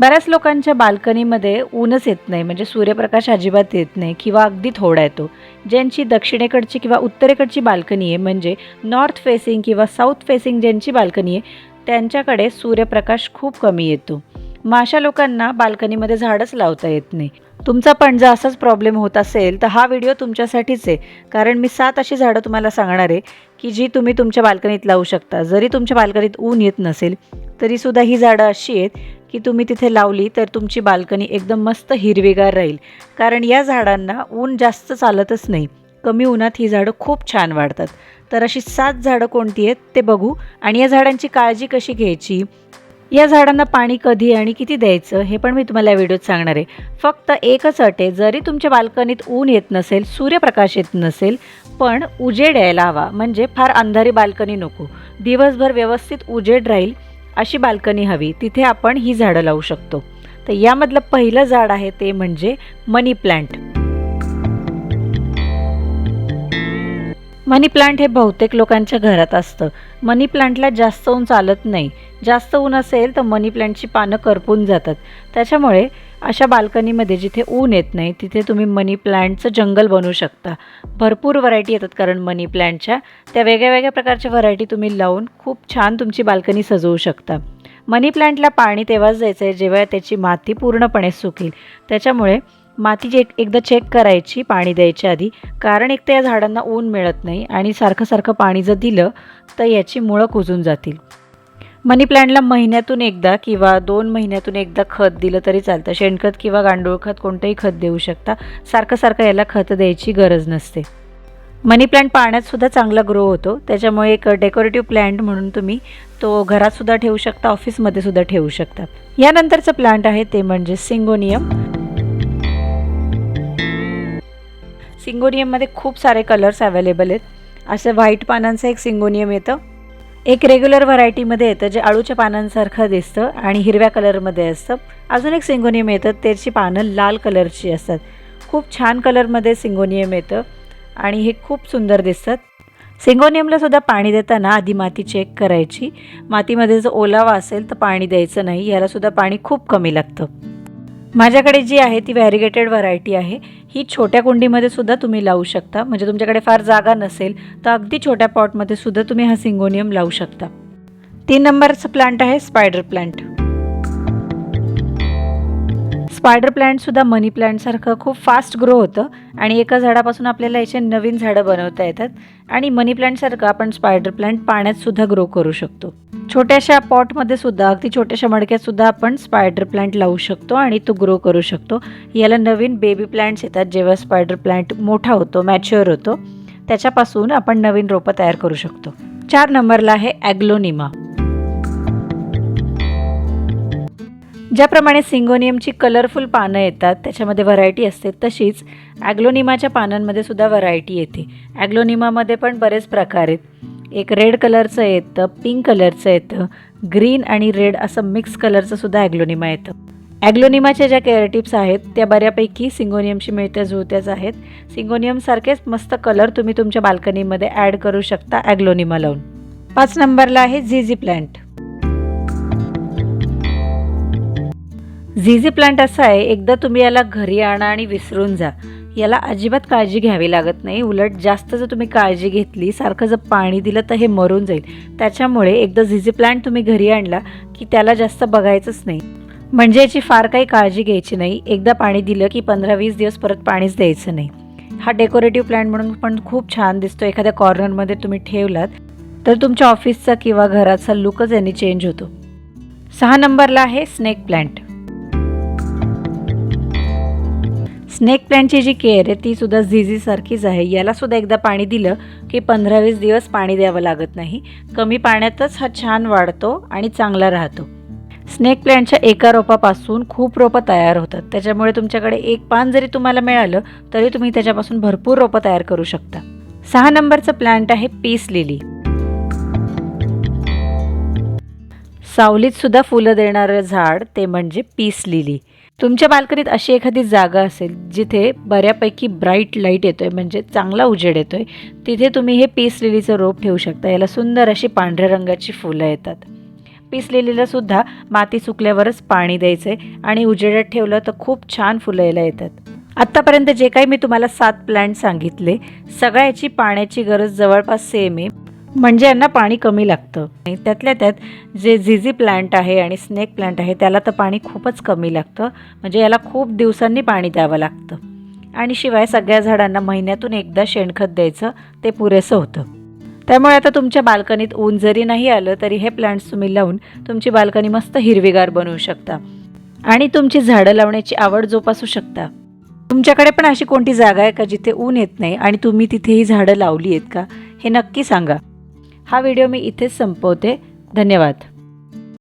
बऱ्याच लोकांच्या बाल्कनीमध्ये ऊनच येत नाही, म्हणजे सूर्यप्रकाश अजिबात येत नाही किंवा अगदी थोडा येतो. ज्यांची दक्षिणेकडची किंवा उत्तरेकडची बाल्कनी आहे, म्हणजे नॉर्थ फेसिंग किंवा साऊथ फेसिंग ज्यांची बाल्कनी आहे, त्यांच्याकडे सूर्यप्रकाश खूप कमी येतो. मग अशा लोकांना बाल्कनीमध्ये झाडच लावता येत नाही. तुमचा पण जर असाच प्रॉब्लेम होत असेल तर हा व्हिडिओ तुमच्यासाठीच आहे. कारण मी 7 अशी झाडं तुम्हाला सांगणार आहे की जी तुम्ही तुमच्या बाल्कनीत लावू शकता. जरी तुमच्या बाल्कनीत ऊन येत नसेल तरीसुद्धा ही झाडं अशी आहेत की तुम्ही तिथे लावली तर तुमची बाल्कनी एकदम मस्त हिरवीगार राहील. कारण या झाडांना ऊन जास्त चालतच नाही. कमी उन्हात ही झाडं खूप छान वाढतात. तर अशी 7 झाडं कोणती आहेत ते बघू आणि या झाडांची काळजी कशी घ्यायची, या झाडांना पाणी कधी आणि किती द्यायचं हे पण मी तुम्हाला या व्हिडिओत सांगणार आहे. फक्त एकच अट आहे, जरी तुमच्या बाल्कनीत ऊन येत नसेल, सूर्यप्रकाश येत नसेल, पण उजेड यायला हवा. म्हणजे फार अंधारी बाल्कनी नको, दिवसभर व्यवस्थित उजेड राहील अशी बाल्कनी हवी. तिथे आपण ही झाडं लावू शकतो. तर यामधलं पहिलं झाड आहे ते म्हणजे मनी प्लांट. मनी प्लांट हे बहुतेक लोकांच्या घरात असतं. मनी प्लांटला जास्त ऊन चालत नाही. जास्त ऊन असेल तर मनी प्लांटची पानं करपून जातात. त्याच्यामुळे अशा बाल्कनीमध्ये जिथे ऊन येत नाही तिथे तुम्ही मनी प्लांटचं जंगल बनवू शकता. भरपूर व्हरायटी येतात कारण मनी प्लांटच्या. त्या वेगळ्या वेगळ्या प्रकारच्या व्हरायटी तुम्ही लावून खूप छान तुमची बाल्कनी सजवू शकता. मनी प्लांटला पाणी तेव्हाच द्यायचं आहे जेव्हा त्याची माती पूर्णपणे सुकेल. त्याच्यामुळे माती एकदा चेक करायची पाणी द्यायच्या आधी. कारण एक तर या झाडांना ऊन मिळत नाही आणि सारखं सारखं पाणी जर दिलं तर याची मुळं कुजून जातील. मनी प्लांटला महिन्यातून एकदा किंवा 2 महिन्यातून एकदा खत दिलं तरी चालतं. शेणखत किंवा गांडूळ खत कोणतंही खत देऊ शकता. सारखं सारखं याला खत द्यायची गरज नसते. मनी प्लांट पाण्यातसुद्धा चांगला ग्रो होतो. त्याच्यामुळे एक डेकोरेटिव्ह प्लांट म्हणून तुम्ही तो घरातसुद्धा ठेवू शकता, ऑफिसमध्ये सुद्धा ठेवू शकता. यानंतरचं प्लांट आहे ते म्हणजे सिंगोनियम. सिंगोनियममध्ये खूप सारे कलर्स अवेलेबल आहेत. असं व्हाईट पानांचं एक सिंगोनियम येतं, एक रेग्युलर व्हरायटीमध्ये येतं जे आळूच्या पानांसारखं दिसतं आणि हिरव्या कलरमध्ये असतं. अजून एक सिंगोनियम येतं, त्याची पानं लाल कलरची असतात. खूप छान कलरमध्ये सिंगोनियम येतं आणि हे खूप सुंदर दिसतात. सिंगोनियमला सुद्धा पाणी देताना आधी माती चेक करायची. मातीमध्ये जर ओलावा असेल तर पाणी द्यायचं नाही. यालासुद्धा पाणी खूप कमी लागतं. माझ्याकडे जी आहे ती व्हॅरिगेटेड व्हरायटी आहे. ही छोट्या कुंडीमध्ये सुद्धा तुम्ही लावू शकता. म्हणजे तुमच्याकडे फार जागा नसेल तर अगदी छोट्या पॉटमध्ये सुद्धा तुम्ही हा सिंगोनियम लावू शकता. 3 नंबरचं प्लांट आहे स्पायडर प्लांट. स्पायडर प्लांटसुद्धा मनी प्लांटसारखं खूप फास्ट ग्रो होतं आणि एका झाडापासून आपल्याला याचे नवीन झाडं बनवता येतात. आणि मनी प्लांटसारखं आपण स्पायडर प्लांट पाण्यातसुद्धा ग्रो करू शकतो. छोट्याशा पॉटमध्ये सुद्धा, अगदी छोट्याशा मडक्यातसुद्धा आपण स्पायडर प्लांट लावू शकतो आणि तो ग्रो करू शकतो. याला नवीन बेबी प्लांट्स येतात जेव्हा स्पायडर प्लांट मोठा होतो, मॅच्युअर होतो. त्याच्यापासून आपण नवीन रोपं तयार करू शकतो. 4 नंबरला आहे ॲग्लोनिमा. ज्याप्रमाणे सिंगोनियमची कलरफुल पानं येतात, त्याच्यामध्ये व्हरायटी असते, तशीच ॲग्लोनिमाच्या पानांमध्ये सुद्धा व्हरायटी येते. ॲग्लोनिमामध्ये पण बरेच प्रकार आहेत. एक रेड कलरचं येतं, पिंक कलरचं येतं, ग्रीन आणि रेड असं मिक्स कलरचं सुद्धा ॲग्लोनिमा येतं. ॲग्लोनिमाच्या ज्या केअरटिप्स आहेत त्या बऱ्यापैकी सिंगोनियमशी मिळत्या जुळत्याच आहेत. सिंगोनियमसारखेच मस्त कलर तुम्ही तुमच्या बाल्कनीमध्ये ॲड करू शकता ॲग्लोनिमा लावून. 5 नंबरला आहे झिझी प्लांट. झिझी प्लांट असा आहे, एकदा तुम्ही याला घरी आणा आणि विसरून जा. याला अजिबात काळजी घ्यावी लागत नाही. उलट जास्त जर तुम्ही काळजी घेतली, सारखं जर पाणी दिलं तर हे मरून जाईल. त्याच्यामुळे एकदा झिझी प्लांट तुम्ही घरी आणला की त्याला जास्त बघायचंच नाही. म्हणजे याची फार काही काळजी घ्यायची नाही. एकदा पाणी दिलं की 15-20 दिवस परत पाणीच द्यायचं नाही. हा डेकोरेटिव्ह प्लांट म्हणून पण खूप छान दिसतो. एखाद्या कॉर्नरमध्ये तुम्ही ठेवलात तर तुमच्या ऑफिसचा किंवा घराचा लुकच यांनी चेंज होतो. 6 नंबरला आहे स्नेक प्लांट. स्नेक प्लांटची जी केअर आहे ती सुद्धा झिझीसारखीच आहे. यालासुद्धा एकदा पाणी दिलं की 15-20 दिवस पाणी द्यावं लागत नाही. कमी पाण्यातच हा छान वाढतो आणि चांगला राहतो. स्नेक प्लांटच्या एका रोपापासून खूप रोपं तयार होतात. त्याच्यामुळे तुमच्याकडे एक पान जरी तुम्हाला मिळालं तरी तुम्ही त्याच्यापासून भरपूर रोपं तयार करू शकता. 6 नंबरचं प्लांट आहे पीस लिली. सावलीत सुद्धा फुलं देणारं झाड ते म्हणजे पीस लिली. तुमच्या बाल्कनीत अशी एखादी जागा असेल जिथे बऱ्यापैकी ब्राईट लाईट येतोय, म्हणजे चांगला उजेड येतोय, तिथे तुम्ही हे पीस लिलीचं रोप ठेवू शकता. याला सुंदर अशी पांढऱ्या रंगाची फुलं येतात. पीस सुद्धा माती सुकल्यावरच पाणी द्यायचं आहे आणि उजेडात ठेवलं तर खूप छान फुलं यायला येतात. आत्तापर्यंत जे काही मी तुम्हाला 7 प्लांट सांगितले सगळ्याची पाण्याची गरज जवळपास सेम आहे, म्हणजे यांना पाणी कमी लागतं. आणि त्यातल्या त्यात जे झिझी प्लांट आहे आणि स्नेक प्लांट आहे त्याला तर पाणी खूपच कमी लागतं, म्हणजे याला खूप दिवसांनी पाणी द्यावं लागतं. आणि शिवाय सगळ्या झाडांना महिन्यातून एकदा शेणखत द्यायचं, ते पुरेसं होतं. त्यामुळे आता तुमच्या बाल्कनीत ऊन जरी नाही आलं तरी हे प्लांट्स तुम्ही लावून तुमची बाल्कनी मस्त हिरवीगार बनवू शकता आणि तुमची झाडं लावण्याची आवड जोपासू शकता. तुमच्याकडे पण अशी कोणती जागा आहे का जिथे ऊन येत नाही आणि तुम्ही तिथेही झाडं लावली आहेत का, हे नक्की सांगा. हा व्हिडिओ मी इथेच संपवते. धन्यवाद.